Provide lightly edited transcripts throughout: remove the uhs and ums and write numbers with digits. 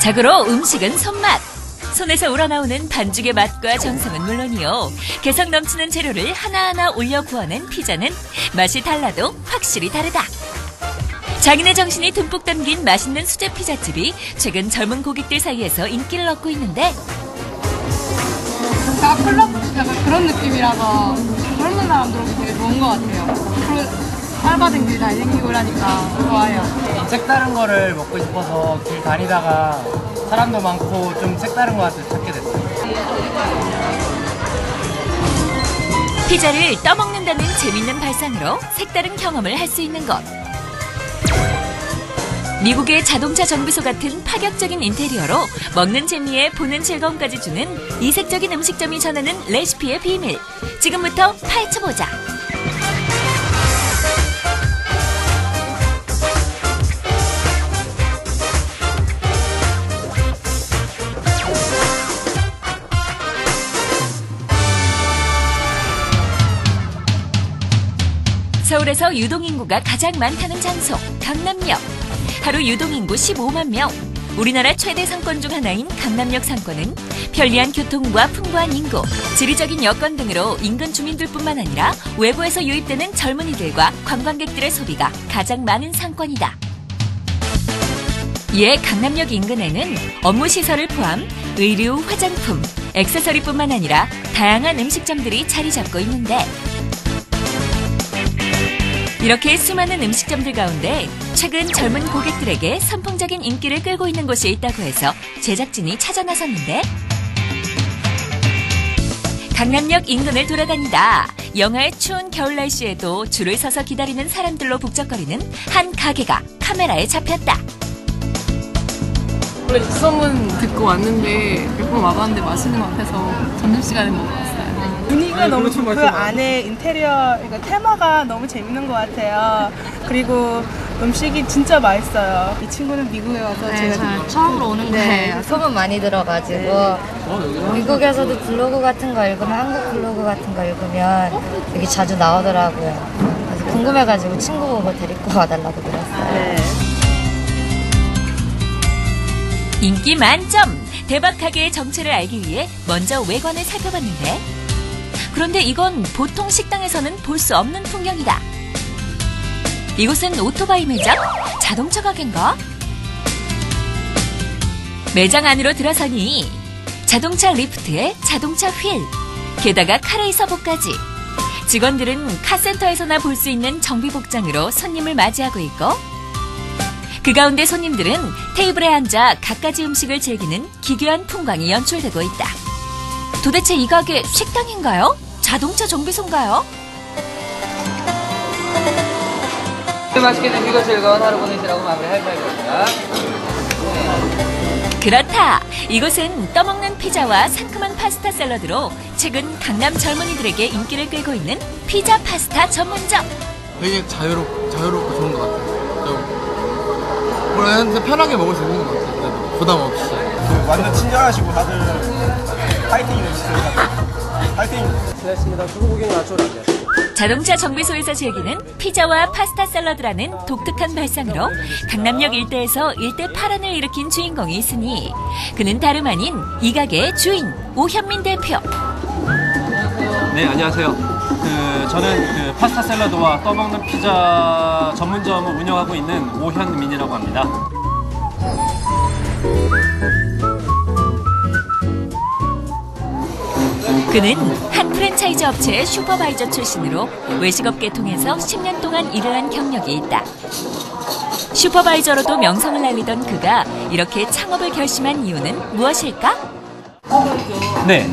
자고로 음식은 손맛. 손에서 우러나오는 반죽의 맛과 정성은 물론이요. 개성 넘치는 재료를 하나하나 올려 구워낸 피자는 맛이 달라도 확실히 다르다. 장인의 정신이 듬뿍 담긴 맛있는 수제 피자집이 최근 젊은 고객들 사이에서 인기를 얻고 있는데 클럽 약간 그런 느낌이라서 젊은 사람들은 되게 좋은 것 같아요. 알바생들이 다 생기고 이러니까 좋아요. 색다른 거를 먹고 싶어서 길 다니다가 사람도 많고 좀 색다른 거 같아서 찾게 됐어요. 피자를 떠먹는다는 재밌는 발상으로 색다른 경험을 할 수 있는 것. 미국의 자동차 정비소 같은 파격적인 인테리어로 먹는 재미에 보는 즐거움까지 주는 이색적인 음식점이 전하는 레시피의 비밀. 지금부터 파헤쳐보자. 서울에서 유동인구가 가장 많다는 장소, 강남역. 하루 유동인구 15만 명. 우리나라 최대 상권 중 하나인 강남역 상권은 편리한 교통과 풍부한 인구, 지리적인 여건 등으로 인근 주민들뿐만 아니라 외부에서 유입되는 젊은이들과 관광객들의 소비가 가장 많은 상권이다. 이에 강남역 인근에는 업무시설을 포함 의류, 화장품, 액세서리뿐만 아니라 다양한 음식점들이 자리 잡고 있는데 이렇게 수많은 음식점들 가운데 최근 젊은 고객들에게 선풍적인 인기를 끌고 있는 곳이 있다고 해서 제작진이 찾아 나섰는데 강남역 인근을 돌아다니다 영하의 추운 겨울 날씨에도 줄을 서서 기다리는 사람들로 북적거리는 한 가게가 카메라에 잡혔다. 원래 입소문 듣고 왔는데 몇 번 와봤는데 맛있는 것 같아서 점심시간에 먹어봤어요. 분위기가 너무 좋고 그 안에 인테리어, 그러니까 테마가 너무 재밌는 것 같아요. 그리고 음식이 진짜 맛있어요. 이 친구는 미국에 와서 제가 처음으로 오는 거예요. 소문 많이 들어가지고 미국에서도 블로그 같은 거 읽으면 한국 블로그 같은 거 읽으면 여기 자주 나오더라고요. 그래서 궁금해가지고 친구 보고 데리고 와달라고 들었어요. 인기 만점! 대박 가게의 정체를 알기 위해 먼저 외관을 살펴봤는데 그런데 이건 보통 식당에서는 볼 수 없는 풍경이다. 이곳은 오토바이 매장? 자동차 가게인가? 매장 안으로 들어서니 자동차 리프트에 자동차 휠, 게다가 카레이서복까지. 직원들은 카센터에서나 볼 수 있는 정비 복장으로 손님을 맞이하고 있고 그 가운데 손님들은 테이블에 앉아 갖가지 음식을 즐기는 기괴한 풍광이 연출되고 있다. 도대체 이 가게 식당인가요? 자동차 정비소인가요? 맛있게 드시고 즐거운 하루 보내시라고 마무리할 거입니다. 그렇다. 이곳은 떠먹는 피자와 상큼한 파스타 샐러드로 최근 강남 젊은이들에게 인기를 끌고 있는 피자 파스타 전문점. 되게 자유롭고 좋은 것 같아요. 뭐라 편하게 먹을 수 있는 것 같아요. 부담 없이. 완전 친절하시고 다들 파이팅이네 진짜. 파이팅. 실례했습니다. 수고 고객님 맞춰주세요. 자동차 정비소에서 즐기는 피자와 파스타 샐러드라는 독특한 발상으로 강남역 일대에서 일대 파란을 일으킨 주인공이 있으니 그는 다름 아닌 이 가게의 주인 오현민 대표. 네, 안녕하세요. 저는 파스타 샐러드와 떠먹는 피자 전문점을 운영하고 있는 오현민이라고 합니다. 그는 한 프랜차이즈 업체의 슈퍼바이저 출신으로 외식업계 통해서 10년 동안 일을 한 경력이 있다. 슈퍼바이저로도 명성을 날리던 그가 이렇게 창업을 결심한 이유는 무엇일까? 네.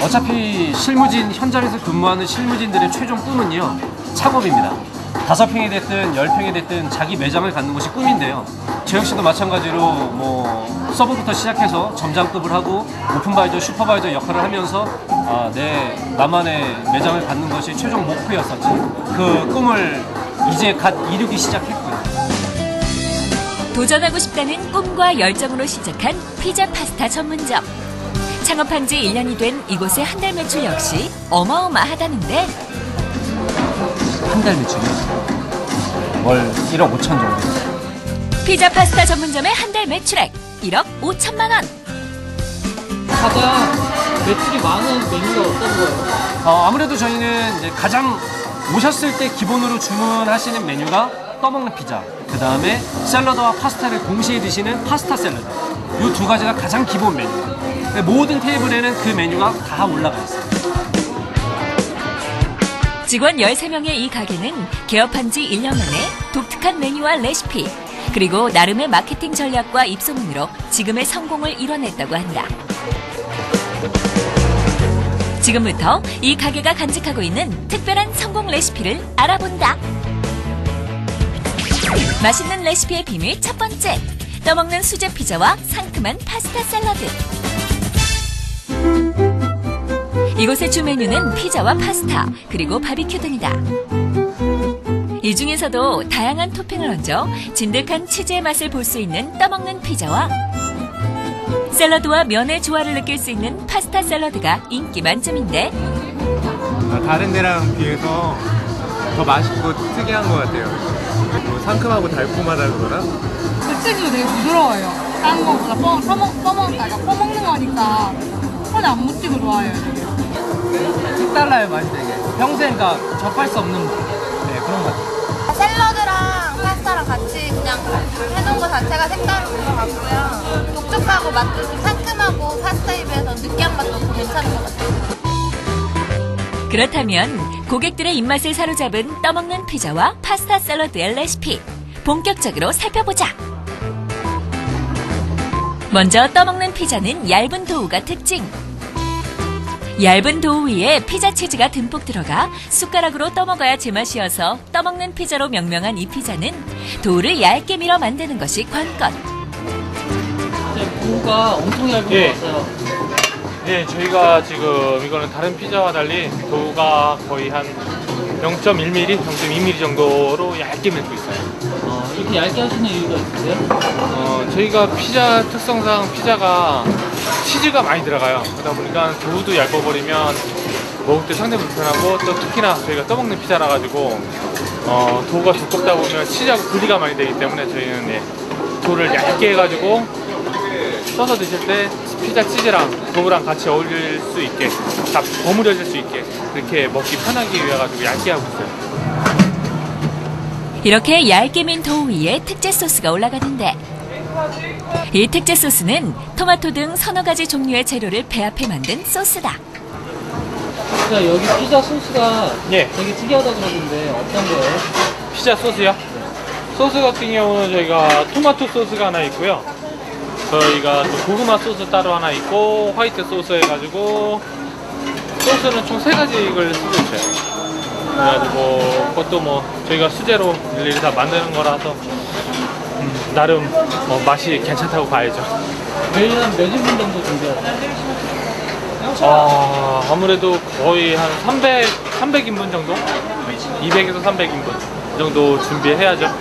어차피 현장에서 근무하는 실무진들의 최종 꿈은요, 창업입니다. 5평이 됐든 10평이 됐든 자기 매장을 갖는 것이 꿈인데요. 저 역시도 마찬가지로 서버부터 시작해서 점장급을 하고 오픈바이저, 슈퍼바이저 역할을 하면서 나만의 매장을 갖는 것이 최종 목표였었지. 그 꿈을 이제 갓 이루기 시작했고요. 도전하고 싶다는 꿈과 열정으로 시작한 피자 파스타 전문점. 창업한 지 1년이 된 이곳의 한 달 매출 역시 어마어마하다는데 한 달 매출이요? 월 1억 5천 정도. 피자 파스타 전문점의 한 달 매출액 1억 5천만 원. 가장 매출이 많은 메뉴가 어떤 거예요? 아무래도 저희는 이제 가장 오셨을 때 기본으로 주문하시는 메뉴가 떠먹는 피자, 그 다음에 샐러드와 파스타를 동시에 드시는 파스타 샐러드. 이 두 가지가 가장 기본 메뉴. 모든 테이블에는 그 메뉴가 다 올라가 있어요. 직원 13명의 이 가게는 개업한 지 1년 만에 독특한 메뉴와 레시피, 그리고 나름의 마케팅 전략과 입소문으로 지금의 성공을 이뤄냈다고 한다. 지금부터 이 가게가 간직하고 있는 특별한 성공 레시피를 알아본다. 맛있는 레시피의 비밀 첫 번째, 떠먹는 수제 피자와 상큼한 파스타 샐러드. 이곳의 주 메뉴는 피자와 파스타, 그리고 바비큐 등이다. 이 중에서도 다양한 토핑을 얹어 진득한 치즈의 맛을 볼 수 있는 떠먹는 피자와 샐러드와 면의 조화를 느낄 수 있는 파스타 샐러드가 인기 만점인데, 다른 데랑 비해서 더 맛있고 특이한 것 같아요. 뭐 상큼하고 달콤하다 그러나? 그 치즈도 되게 부드러워요. 다른 거보다 퍼먹는 거니까 손에 안 묻히고 좋아해요. 되게. 색달라요, 맛이 되게. 평생 그러니까 접할 수 없는 그런 것 같아요. 샐러드랑 파스타랑 같이 그냥 해놓은 거 자체가 색다른 것 같고요. 독특하고 맛도 좀 상큼하고 파스타에 비해서 느끼한 맛도 더 괜찮은 것 같아요. 그렇다면 고객들의 입맛을 사로잡은 떠먹는 피자와 파스타 샐러드의 레시피 본격적으로 살펴보자. 먼저 떠먹는 피자는 얇은 도우가 특징. 얇은 도우 위에 피자 치즈가 듬뿍 들어가 숟가락으로 떠먹어야 제맛이어서 떠먹는 피자로 명명한 이 피자는 도우를 얇게 밀어 만드는 것이 관건. 도우가 엄청 얇은 것 같아요. 네, 저희가 지금 이거는 다른 피자와 달리 도우가 거의 한 0.1mm, 0.2mm 정도로 얇게 밀고 있어요. 이렇게 얇게 하시는 이유가 있으세요? 저희가 피자 특성상 피자가 치즈가 많이 들어가요. 그러다 보니까 도우도 얇아버리면 먹을 때 상당히 불편하고, 또 특히나 저희가 떠먹는 피자라 가지고 도우가 두껍다 보면 치즈하고 분리가 많이 되기 때문에 저희는 도우를 얇게 해가지고 써서 드실 때 피자 치즈랑 도우랑 같이 어울릴 수 있게, 다 버무려질 수 있게 그렇게 먹기 편하기 위해 가지고 얇게 하고 있어요. 이렇게 얇게 민 도우 위에 특제 소스가 올라가는데, 이 특제 소스는 토마토 등 서너 가지 종류의 재료를 배합해 만든 소스다. 여기 피자 소스가 되게 특이하다고 그러던데 어떤 거예요? 피자 소스요? 소스 같은 경우는 저희가 토마토 소스가 하나 있고요. 저희가 또 고구마 소스 따로 하나 있고, 화이트 소스 해가지고 소스는 총 3가지를 쓰고 있어요. 그래가지고 그것도 뭐 저희가 수제로 일일이 다 만드는 거라서 나름 맛이 괜찮다고 봐야죠. 매일 한 몇 인분 정도 준비하세요? 아무래도 거의 한 300인분 정도? 200에서 300인분 정도 준비해야죠.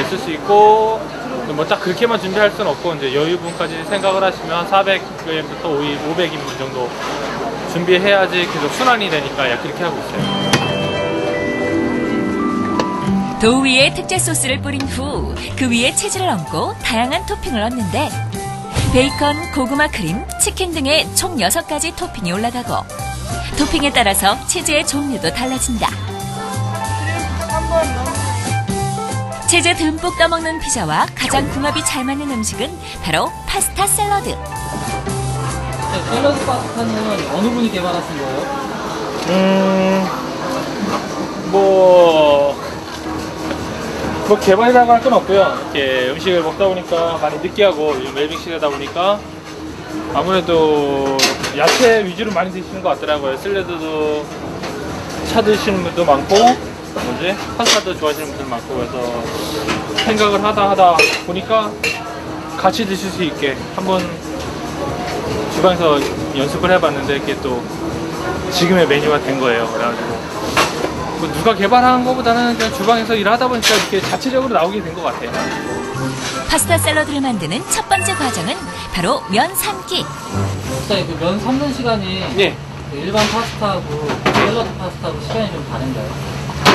쓸 수 있고, 뭐 딱 그렇게만 준비할 수는 없고, 이제 여유분까지 생각을 하시면 400에부터 500인분 정도 준비해야지 계속 순환이 되니까 그렇게 하고 있어요. 도우 위에 특제 소스를 뿌린 후 그 위에 치즈를 얹고 다양한 토핑을 얹는데, 베이컨, 고구마 크림, 치킨 등의 총 6가지 토핑이 올라가고, 토핑에 따라서 치즈의 종류도 달라진다. 치즈 듬뿍 떠먹는 피자와 가장 궁합이 잘 맞는 음식은 바로 파스타 샐러드. 샐러드 파스타는 어느 분이 개발하신 거예요? 뭐 개발이라고 할 건 없고요. 이렇게 음식을 먹다 보니까 많이 느끼하고 웰빙 시대다 보니까 아무래도 야채 위주로 많이 드시는 것 같더라고요. 샐러드도 차 드시는 분도 많고, 파스타도 좋아하시는 분들 많고, 그래서 생각을 하다 보니까 같이 드실 수 있게 한번 주방에서 연습을 해봤는데, 이게 또 지금의 메뉴가 된 거예요. 그래가지고 누가 개발한 것보다는 그냥 주방에서 일하다 보니까 이렇게 자체적으로 나오게 된 것 같아요. 파스타 샐러드를 만드는 첫 번째 과정은 바로 면 삶기. 그 면 삶는 시간이 일반 파스타하고 샐러드 파스타하고 시간이 좀 다른가요?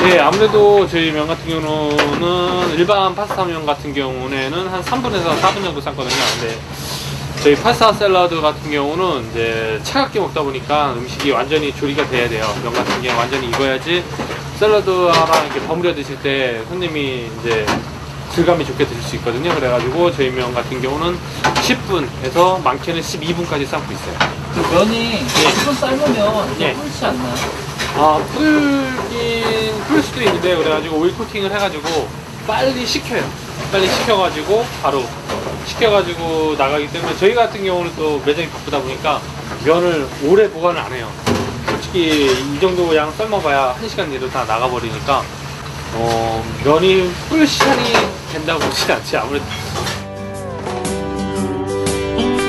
네, 아무래도 저희 면 같은 경우는 일반 파스타 면 같은 경우에는 한 3분에서 4분 정도 삶거든요. 근데 저희 파스타 샐러드 같은 경우는 이제 차갑게 먹다 보니까 음식이 완전히 조리가 돼야 돼요. 면 같은 경우 완전히 익어야지 샐러드 하나 이렇게 버무려 드실 때 손님이 이제 질감이 좋게 드실 수 있거든요. 그래가지고 저희 면 같은 경우는 10분에서 많게는 12분까지 삶고 있어요. 그 면이 10분 삶으면 예. 불지 않나요? 아, 불 수도 있는데, 그래가지고 오일 코팅을 해가지고 빨리 식혀요. 빨리 식혀가지고 바로 식혀가지고 나가기 때문에 저희 같은 경우는 또 매장이 바쁘다 보니까 면을 오래 보관을 안 해요. 솔직히 이 정도 양 삶아봐야 1시간 내로 다 나가버리니까 면이 불 시간이 된다고 보진 않지. 아무래도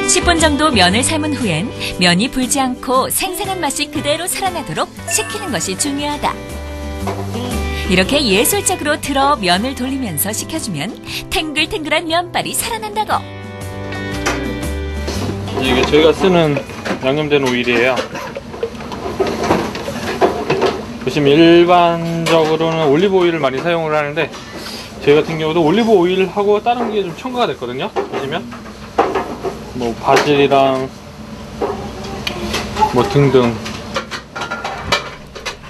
10분 정도 면을 삶은 후엔 면이 불지 않고 생생한 맛이 그대로 살아나도록 식히는 것이 중요하다. 이렇게 예술적으로 틀어 면을 돌리면서 식혀주면 탱글탱글한 면발이 살아난다고. 이게 저희가 쓰는 양념된 오일이에요. 보시면 일반적으로는 올리브 오일을 많이 사용을 하는데 저희 같은 경우도 올리브 오일하고 다른 게 좀 첨가가 됐거든요. 보시면 뭐 바질이랑 뭐 등등.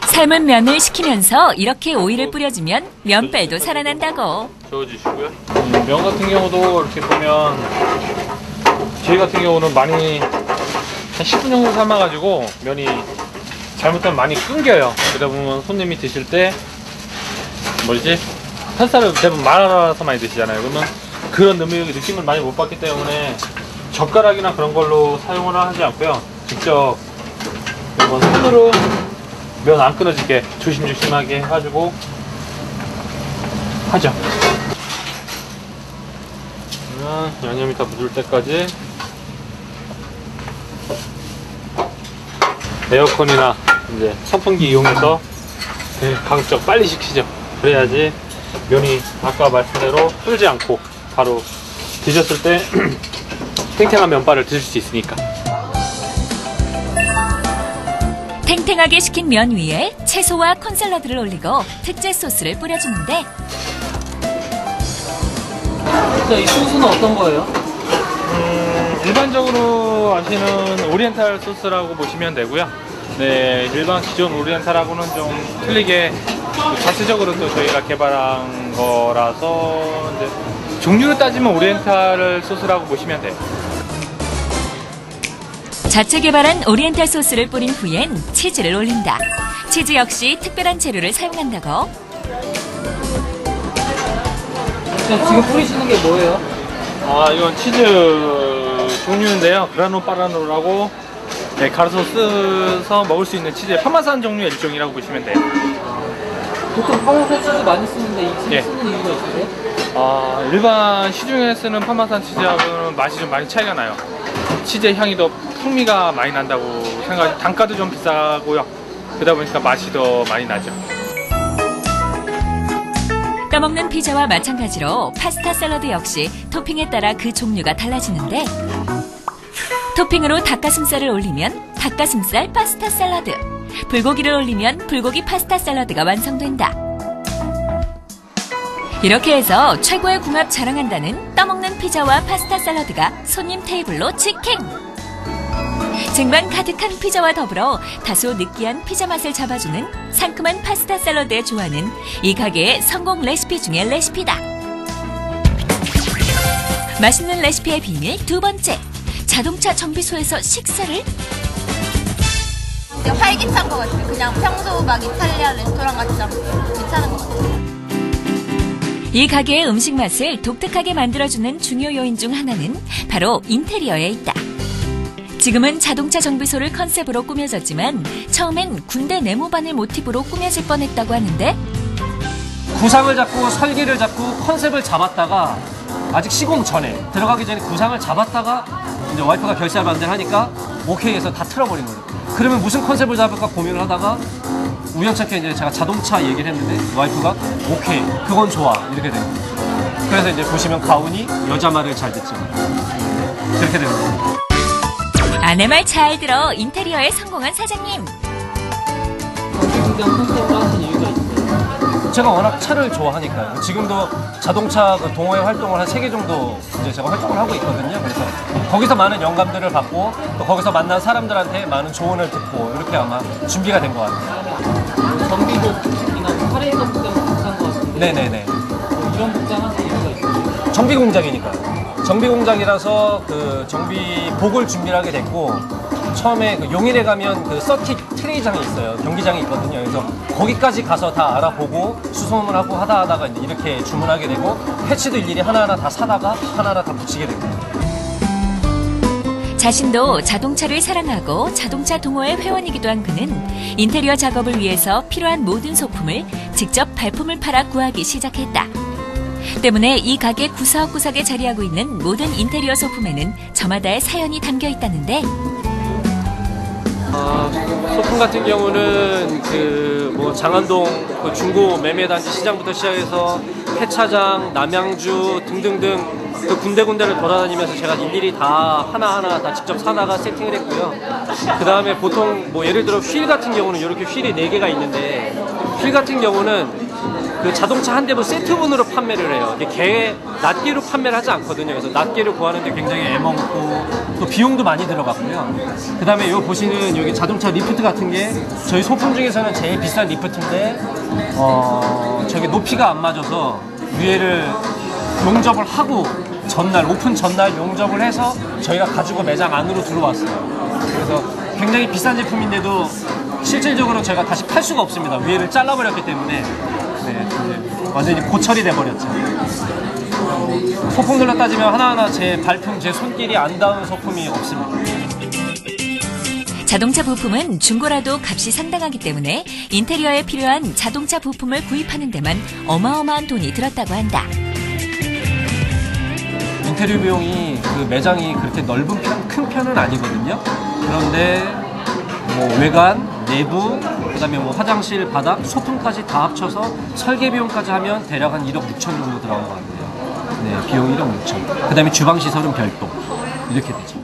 삶은 면을 식히면서 이렇게 오일을 뿌려주면 면발도 살아난다고. 저어주시고요. 면 같은 경우도 이렇게 보면 저희 같은 경우는 많이 한 10분 정도 삶아가지고 면이 잘못하면 많이 끊겨요. 그러다 보면 손님이 드실 때 뭐지? 파스타를 대부분 말아서 많이 드시잖아요. 그러면 그런 느낌을 많이 못 받기 때문에 젓가락이나 그런 걸로 사용을 하지 않고요. 직접 이번 손으로 면 안 끊어지게 조심조심하게 해가지고 하죠. 그러면 양념이 다 묻을 때까지 에어컨이나 이제 선풍기 이용해서 가급적 빨리 식히죠. 그래야지 면이 아까 말씀대로 불지 않고 바로 드셨을 때 탱탱한 면발을 드실 수 있으니까. 탱탱하게 식힌 면 위에 채소와 콘샐러드를 올리고 특제 소스를 뿌려주는데, 자, 이 소스는 어떤 거예요? 일반적으로 아시는 오리엔탈 소스라고 보시면 되고요. 네, 일반 기존 오리엔탈하고는 좀 틀리게 자체적으로 또 저희가 개발한 거라서 이제 종류를 따지면 오리엔탈 소스라고 보시면 돼요. 자체 개발한 오리엔탈 소스를 뿌린 후엔 치즈를 올린다. 치즈 역시 특별한 재료를 사용한다고. 자, 지금 뿌리시는 게 뭐예요? 아, 이건 치즈 종류인데요. 그라노파라노라고 네, 갈아서 써서 먹을 수 있는 치즈의 파마산 종류의 일종이라고 보시면 돼요. 보통 파마산 치즈 많이 쓰는데 이 치즈 네. 쓰는 이유가 있으세요? 아, 일반 시중에 쓰는 파마산 치즈하고는 맛이 좀 많이 차이가 나요. 치즈의 향이 더 풍미가 많이 난다고 생각하죠. 단가도 좀 비싸고요. 그러다 보니까 맛이 더 많이 나죠. 떠먹는 피자와 마찬가지로 파스타 샐러드 역시 토핑에 따라 그 종류가 달라지는데, 토핑으로 닭가슴살을 올리면 닭가슴살 파스타 샐러드, 불고기를 올리면 불고기 파스타 샐러드가 완성된다. 이렇게 해서 최고의 궁합 자랑한다는 떠먹는 피자와 파스타 샐러드가 손님 테이블로 직행! 쟁반 가득한 피자와 더불어 다소 느끼한 피자 맛을 잡아주는 상큼한 파스타 샐러드에 좋아하는 이 가게의 성공 레시피 중의 레시피다. 맛있는 레시피의 비밀 두 번째, 자동차 정비소에서 식사를? 활기찬 것 같아요. 그냥 평소 막 이탈리안 레스토랑 같지 않고 괜찮은 것 같아요. 이 가게의 음식 맛을 독특하게 만들어주는 중요 요인 중 하나는 바로 인테리어에 있다. 지금은 자동차 정비소를 컨셉으로 꾸며졌지만 처음엔 군대 네모반을 모티브로 꾸며질 뻔했다고 하는데, 구상을 잡고 설계를 잡고 컨셉을 잡았다가 아직 시공 전에 들어가기 전에 구상을 잡았다가 이제 와이프가 결사 반대를 하니까 오케이 해서 다 틀어버린 거예요. 그러면 무슨 컨셉을 잡을까 고민을 하다가 우연찮게 이제 제가 자동차 얘기를 했는데 와이프가 오케이 그건 좋아 이렇게 된 거예요. 그래서 이제 보시면 가운이 여자 말을 잘 듣죠. 그렇게 되는 거예요. 아내 말 잘 들어 인테리어에 성공한 사장님. 경기장 컨셉을 하신 이유가 있어요? 제가 워낙 차를 좋아하니까요. 지금도 자동차 그 동호회 활동을 한 3개 정도 이제 제가 활동을 하고 있거든요. 그래서 거기서 많은 영감들을 받고 또 거기서 만난 사람들한테 많은 조언을 듣고 이렇게 아마 준비가 된 것 같아요. 정비복이나 카레이서 복장 비슷한 것 같은데. 네네네. 이런 복장 하는 이유가 있어요? 정비 공장이니까요. 정비 공장이라서 그 정비복을 준비를 하게 됐고 처음에 그 용인에 가면 그 서킷 트레이장이 있어요. 경기장이 있거든요. 그래서 거기까지 가서 다 알아보고 수소문을 하고 하다가 이제 이렇게 주문하게 되고 패치도 일일이 하나하나 다 사다가 하나하나 다 붙이게 된 거예요. 자신도 자동차를 사랑하고 자동차 동호회 회원이기도 한 그는 인테리어 작업을 위해서 필요한 모든 소품을 직접 발품을 팔아 구하기 시작했다. 때문에 이 가게 구석구석에 자리하고 있는 모든 인테리어 소품에는 저마다의 사연이 담겨 있다는데 소품 같은 경우는 그 뭐 장안동 그 중고 매매단지 시장부터 시작해서 폐차장, 남양주 등등등 그 군데군데를 돌아다니면서 제가 일일이 다 하나하나 다 직접 사다가 세팅을 했고요. 그 다음에 보통 뭐 예를 들어 휠 같은 경우는 이렇게 휠이 4개가 있는데 휠 같은 경우는 그 자동차 한 대분 세트분으로 판매를 해요. 이게 낱개로 판매를 하지 않거든요. 그래서 낱개를 구하는데 굉장히 애먹고 또 비용도 많이 들어갔고요. 그 다음에 여기 보시는 여기 자동차 리프트 같은 게 저희 소품 중에서는 제일 비싼 리프트인데 저기 높이가 안 맞아서 위에를 용접을 하고 전날 오픈 전날 용접을 해서 저희가 가지고 매장 안으로 들어왔어요. 그래서 굉장히 비싼 제품인데도 실질적으로 제가 다시 팔 수가 없습니다. 위에를 잘라버렸기 때문에 네, 완전히 고철이 돼버렸죠. 소품들로 따지면 하나하나 제 발품, 제 손길이 안 닿은 소품이 없습니다. 자동차 부품은 중고라도 값이 상당하기 때문에 인테리어에 필요한 자동차 부품을 구입하는 데만 어마어마한 돈이 들었다고 한다. 인테리어 비용이 그 매장이 그렇게 넓은 큰 편은 아니거든요. 그런데 뭐 외관, 내부, 그다음에 뭐 화장실, 바닥, 소품까지 다 합쳐서 설계 비용까지 하면 대략 한 1억 6천 정도 들어간 것 같아요. 네, 비용 1억 6천. 그다음에 주방 시설은 별도. 이렇게 되죠.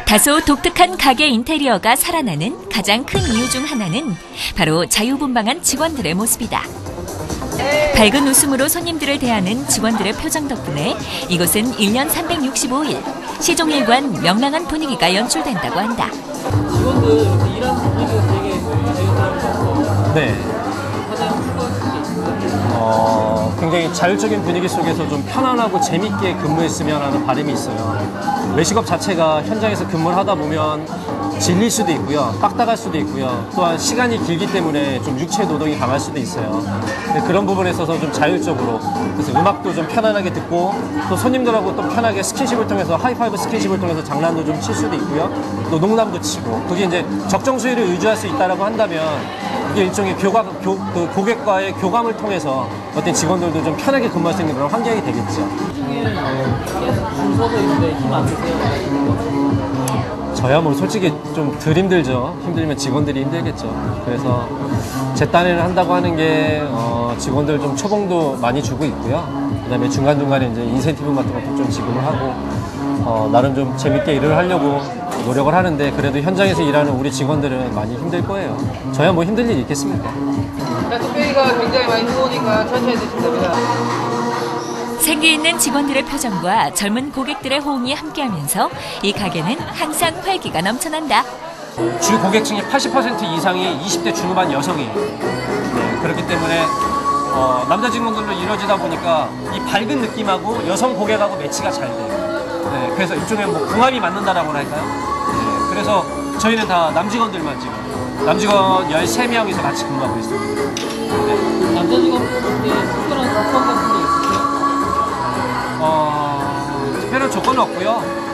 다소 독특한 가게 인테리어가 살아나는 가장 큰 이유 중 하나는 바로 자유분방한 직원들의 모습이다. 밝은 웃음으로 손님들을 대하는 직원들의 표정 덕분에 이곳은 1년 365일 시종일관 명랑한 분위기가 연출된다고 한다. 직원들 이렇게 일하는 분위기가 되게 자유스러운 것 같아요. 네. 굉장히 자율적인 분위기 속에서 좀 편안하고 재밌게 근무했으면 하는 바람이 있어요. 외식업 자체가 현장에서 근무를 하다 보면 질릴 수도 있고요. 빡닥할 수도 있고요. 또한 시간이 길기 때문에 좀 육체 노동이 강할 수도 있어요. 그런 부분에 있어서 좀 자율적으로 그래서 음악도 좀 편안하게 듣고 또 손님들하고 또 편하게 스킨십을 통해서 하이파이브 스킨십을 통해서 장난도 좀 칠 수도 있고요. 또 농담도 치고 그게 이제 적정 수위를 유지할 수 있다라고 한다면 이게 일종의 그 고객과의 교감을 통해서 어떤 직원들도 좀 편하게 근무할 수 있는 그런 환경이 되겠죠. 줄 서서 있는데 힘 안 드세요? 저야 뭐 솔직히 좀 덜 힘들죠. 힘들면 직원들이 힘들겠죠. 그래서 제 딴에는 한다고 하는 게 직원들 좀 초봉도 많이 주고 있고요. 그다음에 중간중간에 이제 인센티브 같은 것도 좀 지급을 하고 나름 좀 재밌게 일을 하려고 노력을 하는데 그래도 현장에서 일하는 우리 직원들은 많이 힘들 거예요. 저야 뭐 힘들 일이 있겠습니까? 뚝배기가 굉장히 많이 뜨거우니까 천천히 드시면 됩니다. 생기 있는 직원들의 표정과 젊은 고객들의 호응이 함께하면서 이 가게는 항상 활기가 넘쳐난다. 주 고객층의 80% 이상이 20대 중후반 여성이에요. 네, 그렇기 때문에 남자 직원들로 이루어지다 보니까 이 밝은 느낌하고 여성 고객하고 매치가 잘 돼요. 네, 그래서 일종의 뭐 궁합이 맞는다라고 할까요? 네, 그래서 저희는 다 남직원들만 지금 남직원 13명이서 같이 근무하고 있습니다. 네. 남자 직원분께 특별한 조건 같은 게 있으세요? 특별한 조건은 없고요.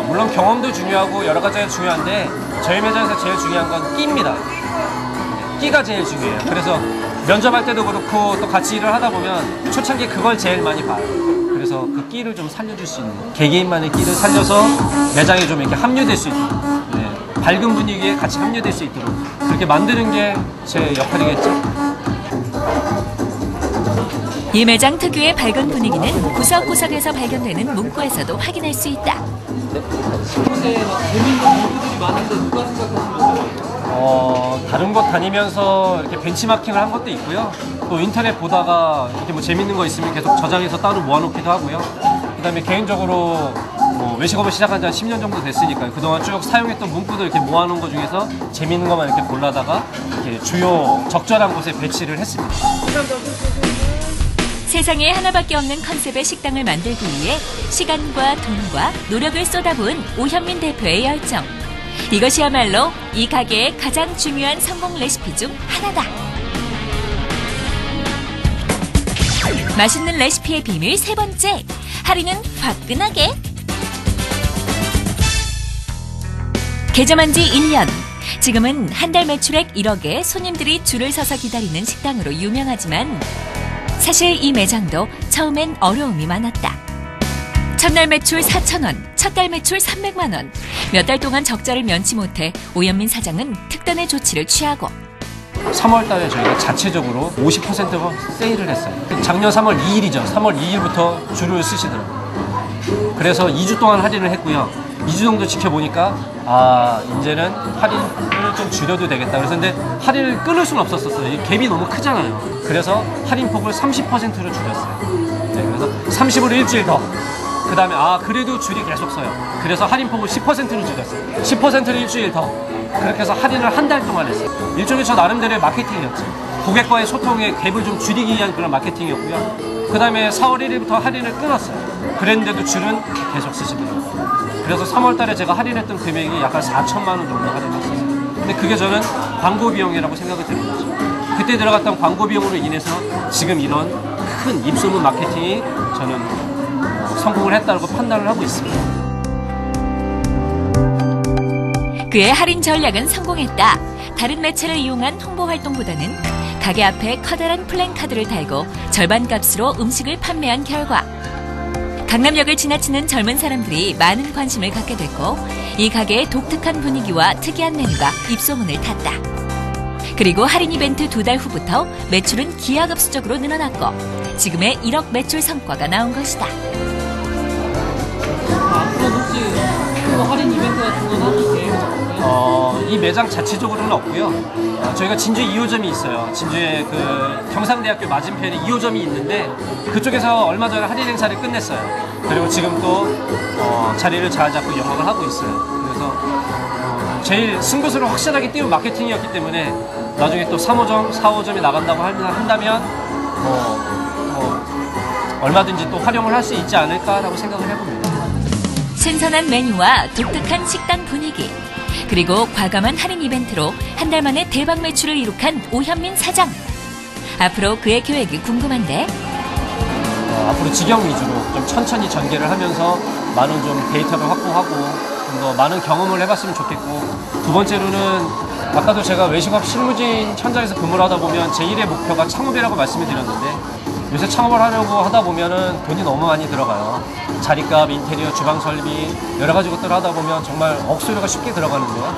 물론 경험도 중요하고 여러 가지가 중요한데 저희 매장에서 제일 중요한 건 끼입니다. 끼가 제일 중요해요. 그래서 면접할 때도 그렇고 또 같이 일을 하다 보면 초창기에 그걸 제일 많이 봐요. 그래서 그 끼를 좀 살려줄 수 있는 개개인만의 끼를 살려서 매장에 좀 이렇게 합류될 수 있도록 네, 밝은 분위기에 같이 합류될 수 있도록 그렇게 만드는 게 제 역할이겠죠. 이 매장 특유의 밝은 분위기는 구석구석에서 발견되는 문구에서도 확인할 수 있다. 근데 막 재밌는 문구들이 많은데 누가 생각하시면 다른 곳 다니면서 이렇게 벤치마킹을 한 것도 있고요. 또 인터넷 보다가 이렇게 뭐 재밌는 거 있으면 계속 저장해서 따로 모아놓기도 하고요. 그다음에 개인적으로 외식업을 시작한 지 한 10년 정도 됐으니까 그동안 쭉 사용했던 문구들 이렇게 모아놓은 것 중에서 재밌는 것만 이렇게 골라다가 이렇게 주요 적절한 곳에 배치를 했습니다. 세상에 하나밖에 없는 컨셉의 식당을 만들기 위해 시간과 돈과 노력을 쏟아부은 오현민 대표의 열정. 이것이야말로 이 가게의 가장 중요한 성공 레시피 중 하나다. 맛있는 레시피의 비밀 세 번째, 할인은 화끈하게. 개점한 지 1년. 지금은 한 달 매출액 1억에 손님들이 줄을 서서 기다리는 식당으로 유명하지만 사실 이 매장도 처음엔 어려움이 많았다. 첫날 매출 4,000원, 첫 달 매출 300만 원. 몇 달 동안 적자를 면치 못해 오현민 사장은 특단의 조치를 취하고 3월 달에 저희가 자체적으로 50% 세일을 했어요. 작년 3월 2일이죠. 3월 2일부터 줄을 쓰시더라고요. 그래서 2주 동안 할인을 했고요. 2주 정도 지켜보니까 이제는 할인을 좀 줄여도 되겠다. 그래서 근데 할인을 끊을 수는 없었어요. 이 갭이 너무 크잖아요. 그래서 할인폭을 30%로 줄였어요. 네, 그래서 30으로 일주일 더. 그 다음에 그래도 줄이 계속 서요. 그래서 할인폭을 10%로 줄였어요. 10%를 일주일 더. 그렇게 해서 할인을 한 달 동안 했어요. 일종의 저 나름대로의 마케팅이었죠. 고객과의 소통의 갭을 좀 줄이기 위한 그런 마케팅이었고요. 그 다음에 4월 1일부터 할인을 끊었어요. 그랬는데도 줄은 계속 쓰시더라고요. 그래서 3월 달에 제가 할인했던 금액이 약간 4천만 원 정도 할인했어요. 근데 그게 저는 광고 비용이라고 생각이 드는 거죠. 그때 들어갔던 광고 비용으로 인해서 지금 이런 큰 입소문 마케팅이 저는 성공을 했다고 판단을 하고 있습니다. 그의 할인 전략은 성공했다. 다른 매체를 이용한 홍보 활동보다는 가게 앞에 커다란 플랜카드를 달고 절반 값으로 음식을 판매한 결과 강남역을 지나치는 젊은 사람들이 많은 관심을 갖게 됐고 이 가게의 독특한 분위기와 특이한 메뉴가 입소문을 탔다. 그리고 할인 이벤트 2달 후부터 매출은 기하급수적으로 늘어났고 지금의 1억 매출 성과가 나온 것이다. 앞으로 혹시 할인 이벤트 같은 건 하실 계획이세요? 이 매장 자체적으로는 없고요. 저희가 진주 2호점이 있어요. 진주에 그 경상대학교 맞은편에 2호점이 있는데 그쪽에서 얼마 전에 할인 행사를 끝냈어요. 그리고 지금 또 자리를 잘 잡고 영업을 하고 있어요. 그래서 제일 승부수를 확실하게 띄운 마케팅이었기 때문에 나중에 또 3호점, 4호점이 나간다고 한다면 얼마든지 또 활용을 할 수 있지 않을까라고 생각을 해봅니다. 신선한 메뉴와 독특한 식당 분위기 그리고 과감한 할인 이벤트로 한 달 만에 대박 매출을 이룩한 오현민 사장. 앞으로 그의 계획이 궁금한데 앞으로 직영 위주로 좀 천천히 전개를 하면서 많은 좀 데이터를 확보하고 좀 더 많은 경험을 해봤으면 좋겠고 두 번째로는 아까도 제가 외식업 실무진 현장에서 근무를 하다 보면 제1의 목표가 창업이라고 말씀을 드렸는데 요새 창업을 하려고 하다 보면은 돈이 너무 많이 들어가요. 자리값, 인테리어, 주방 설비 여러 가지 것들을 하다 보면 정말 억수료가 쉽게 들어가는데요.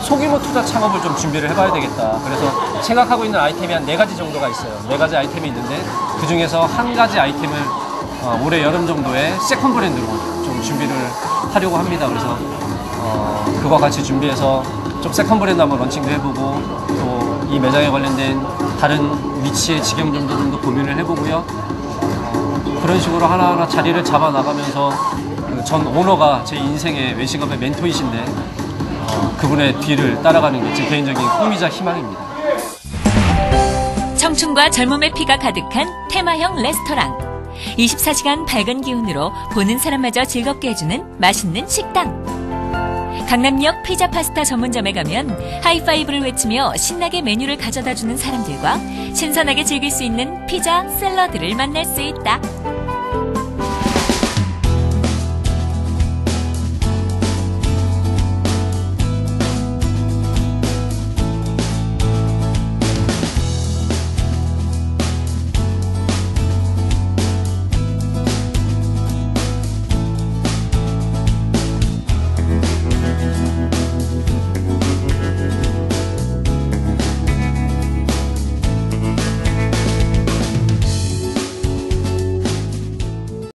소규모 투자 창업을 좀 준비를 해봐야 되겠다. 그래서 생각하고 있는 아이템이 한 4가지 정도가 있어요. 4가지 아이템이 있는데 그 중에서 한 가지 아이템을 올해 여름 정도에 세컨 브랜드로 좀 준비를 하려고 합니다. 그래서 그거 같이 준비해서 좀 세컨 브랜드 한번 런칭도 해보고 또 이 매장에 관련된 다른 위치의 직영점도 좀 더 고민을 해보고요. 그런 식으로 하나하나 자리를 잡아 나가면서 그 전 오너가 제 인생의 외식업의 멘토이신데 그분의 뒤를 따라가는 게 제 개인적인 꿈이자 희망입니다. 청춘과 젊음의 피가 가득한 테마형 레스토랑. 24시간 밝은 기운으로 보는 사람마저 즐겁게 해주는 맛있는 식당. 강남역 피자 파스타 전문점에 가면 하이파이브를 외치며 신나게 메뉴를 가져다주는 사람들과 신선하게 즐길 수 있는 피자 샐러드를 만날 수 있다.